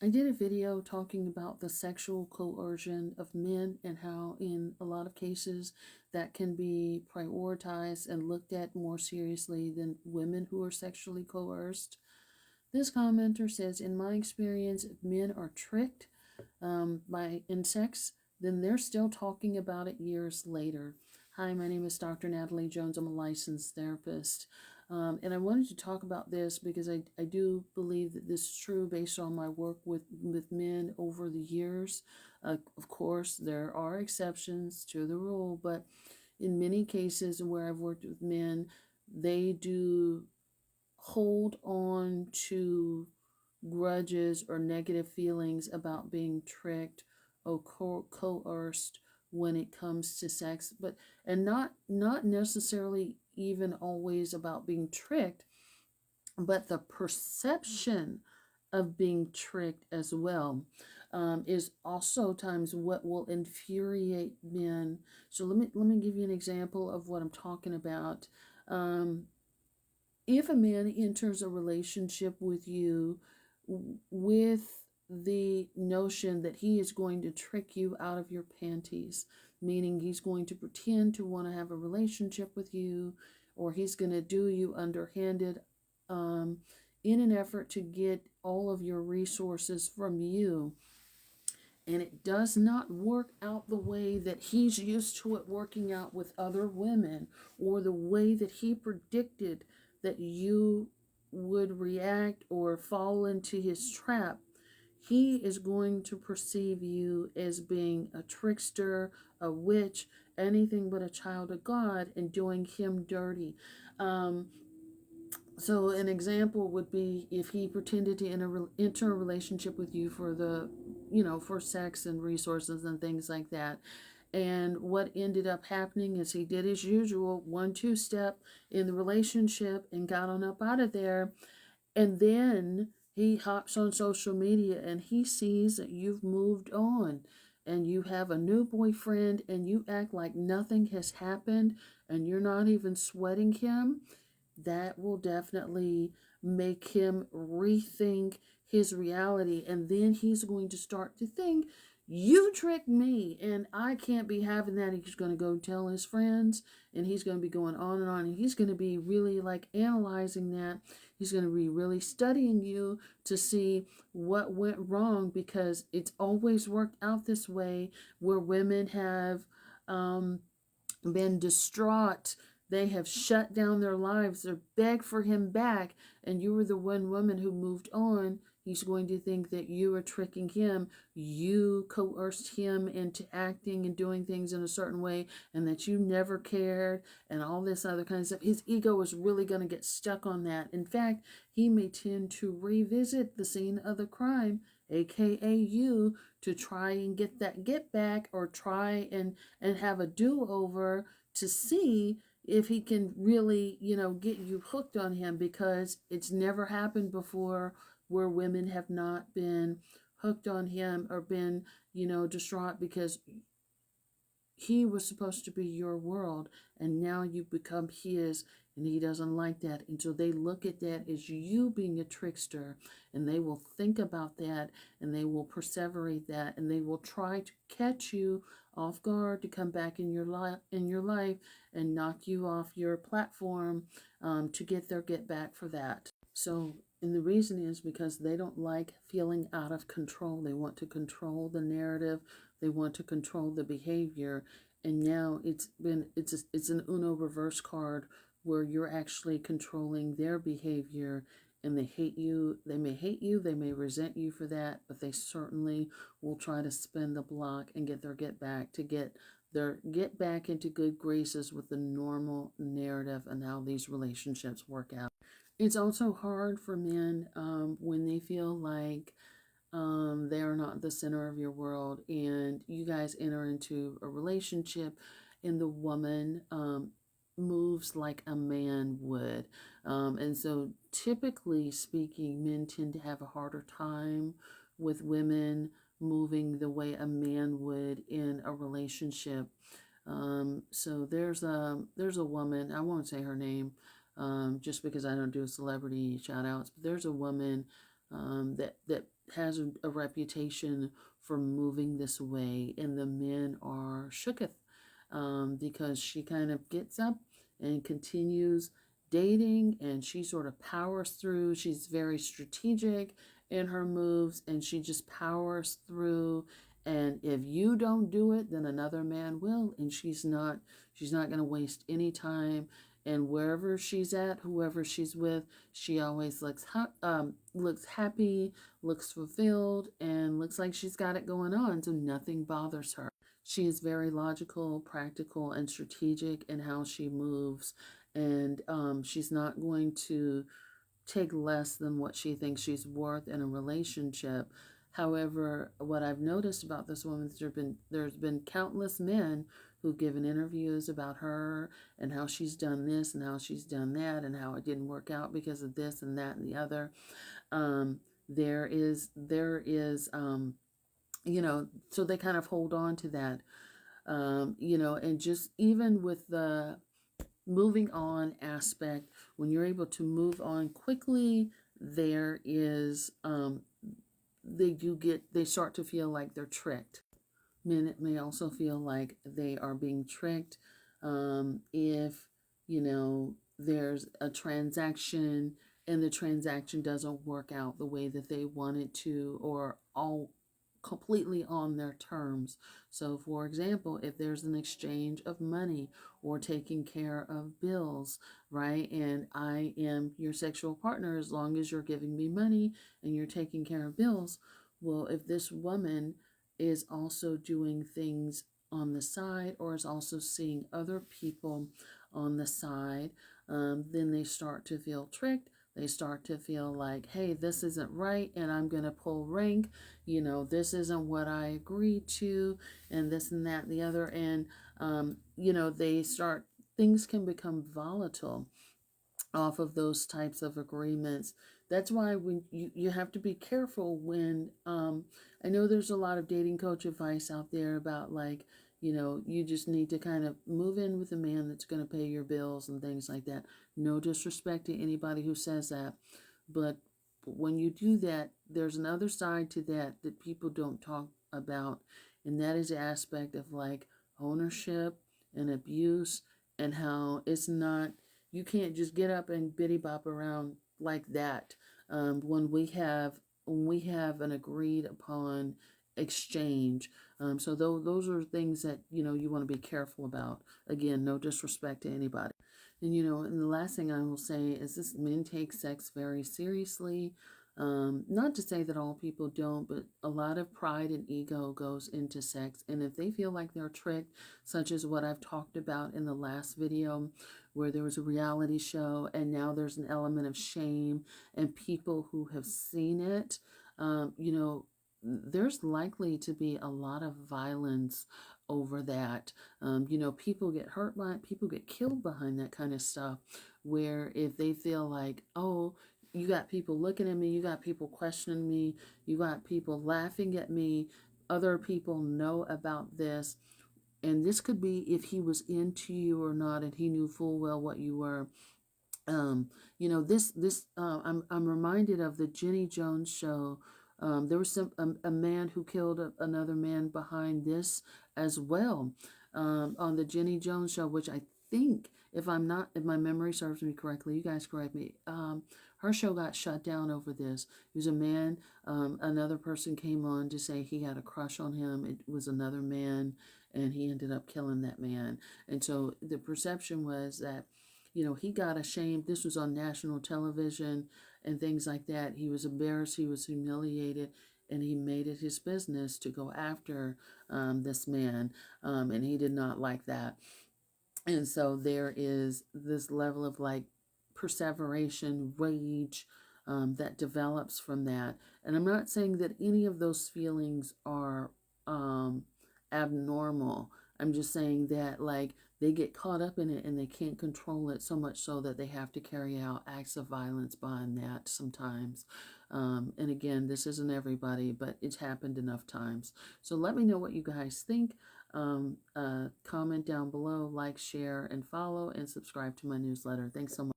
I did a video talking about the sexual coercion of men and how, in a lot of cases, that can be prioritized and looked at more seriously than women who are sexually coerced. This commenter says, in my experience, if men are tricked by insects, then they're still talking about it years later. Hi, my name is Dr. Natalie Jones. I'm a licensed therapist. And I wanted to talk about this because I do believe that this is true based on my work with men over the years. Of course, there are exceptions to the rule, but in many cases where I've worked with men, they do hold on to grudges or negative feelings about being tricked or coerced when it comes to sex, but and not necessarily even always about being tricked, but the perception of being tricked as well is also times what will infuriate men. So let me give you an example of what I'm talking about. If a man enters a relationship with you with the notion that he is going to trick you out of your panties, meaning he's going to pretend to want to have a relationship with you, or he's going to do you underhanded in an effort to get all of your resources from you, and it does not work out the way that he's used to it working out with other women, or the way that he predicted that you would react or fall into his trap, he is going to perceive you as being a trickster, a witch, anything but a child of God, and doing him dirty. So an example would be if he pretended to enter a relationship with you for for sex and resources and things like that. And what ended up happening is he did his usual 1-2 step in the relationship and got on up out of there. And then he hops on social media and he sees that you've moved on and you have a new boyfriend and you act like nothing has happened and you're not even sweating him. That will definitely make him rethink his reality. And then he's going to start to think, you tricked me and I can't be having that. He's going to go tell his friends and he's going to be going on and on. And he's going to be really like analyzing that. He's going to be really studying you to see what went wrong, because it's always worked out this way where women have been distraught. They have shut down their lives. They're begged for him back. And you were the one woman who moved on. He's going to think that you are tricking him. You coerced him into acting and doing things in a certain way, and that you never cared, and all this other kind of stuff. His ego is really going to get stuck on that. In fact, he may tend to revisit the scene of the crime, aka you, to try and get that get back, or try and have a do-over to see if he can really, get you hooked on him, because it's never happened before where women have not been hooked on him or been, distraught because he was supposed to be your world and now you've become his, and he doesn't like that. And so they look at that as you being a trickster, and they will think about that and they will perseverate that, and they will try to catch you off guard to come back in your life and knock you off your platform, to get their get back for that. So, and the reason is because they don't like feeling out of control. They want to control the narrative. They want to control the behavior. And now it's an Uno reverse card where you're actually controlling their behavior, and they hate you. They may hate you. They may resent you for that, but they certainly will try to spin the block and get their get back, to get their get back into good graces with the normal narrative and how these relationships work out. It's also hard for men when they feel like they are not the center of your world, and you guys enter into a relationship, and the woman moves like a man would. And so, typically speaking, men tend to have a harder time with women moving the way a man would in a relationship. So there's a woman, I won't say her name, just because I don't do celebrity shout outs, but there's a woman that has a reputation for moving this way, and the men are shooketh, because she kind of gets up and continues dating, and she sort of powers through. She's very strategic in her moves, and she just powers through. And if you don't do it, then another man will, and she's not going to waste any time. And wherever she's at, whoever she's with, she always looks happy, looks fulfilled, and looks like she's got it going on, so nothing bothers her. She is very logical, practical, and strategic in how she moves, and she's not going to take less than what she thinks she's worth in a relationship. However, what I've noticed about this woman is there's been countless men who've given interviews about her and how she's done this and how she's done that and how it didn't work out because of this and that and the other. There is, so they kind of hold on to that, and just even with the moving on aspect, when you're able to move on quickly, there is, they start to feel like they're tricked. Men may also feel like they are being tricked, if, there's a transaction and the transaction doesn't work out the way that they want it to, or all completely on their terms. So, for example, if there's an exchange of money or taking care of bills, right? And I am your sexual partner as long as you're giving me money and you're taking care of bills. Well, if this woman is also doing things on the side or is also seeing other people on the side, then they start to feel tricked. They start to feel like, hey, this isn't right, and I'm going to pull rank. This isn't what I agreed to, and this and that and the other. And, things can become volatile off of those types of agreements. That's why when you have to be careful when, I know there's a lot of dating coach advice out there about like, you just need to kind of move in with a man that's going to pay your bills and things like that. No disrespect to anybody who says that. But when you do that, there's another side to that people don't talk about. And that is the aspect of like ownership and abuse, and how it's not, you can't just get up and bitty bop around like that, when we have an agreed upon exchange. So those are things that you want to be careful about. Again, no disrespect to anybody. And the last thing I will say is this: men take sex very seriously. Not to say that all people don't, but a lot of pride and ego goes into sex. And if they feel like they're tricked, such as what I've talked about in the last video, where there was a reality show and now there's an element of shame, and people who have seen it, there's likely to be a lot of violence over that. People get hurt by it, people get killed behind that kind of stuff, where if they feel like, oh, you got people looking at me, you got people questioning me, you got people laughing at me, other people know about this. And this could be if he was into you or not, and he knew full well what you were. I'm reminded of the Jenny Jones show. There was a man who killed another man behind this as well, on the Jenny Jones show, which I think, if my memory serves me correctly, you guys correct me. Her show got shut down over this. It was a man. Another person came on to say he had a crush on him. It was another man, and he ended up killing that man. And so the perception was that, he got ashamed. This was on national television and things like that. He was embarrassed. He was humiliated. And he made it his business to go after this man. And he did not like that. And so there is this level of like perseveration, rage, that develops from that. And I'm not saying that any of those feelings are abnormal. I'm just saying that like they get caught up in it and they can't control it, so much so that they have to carry out acts of violence behind that sometimes. And again, this isn't everybody, but it's happened enough times. So let me know what you guys think. Comment down below, like, share, and follow, and subscribe to my newsletter. Thanks so much.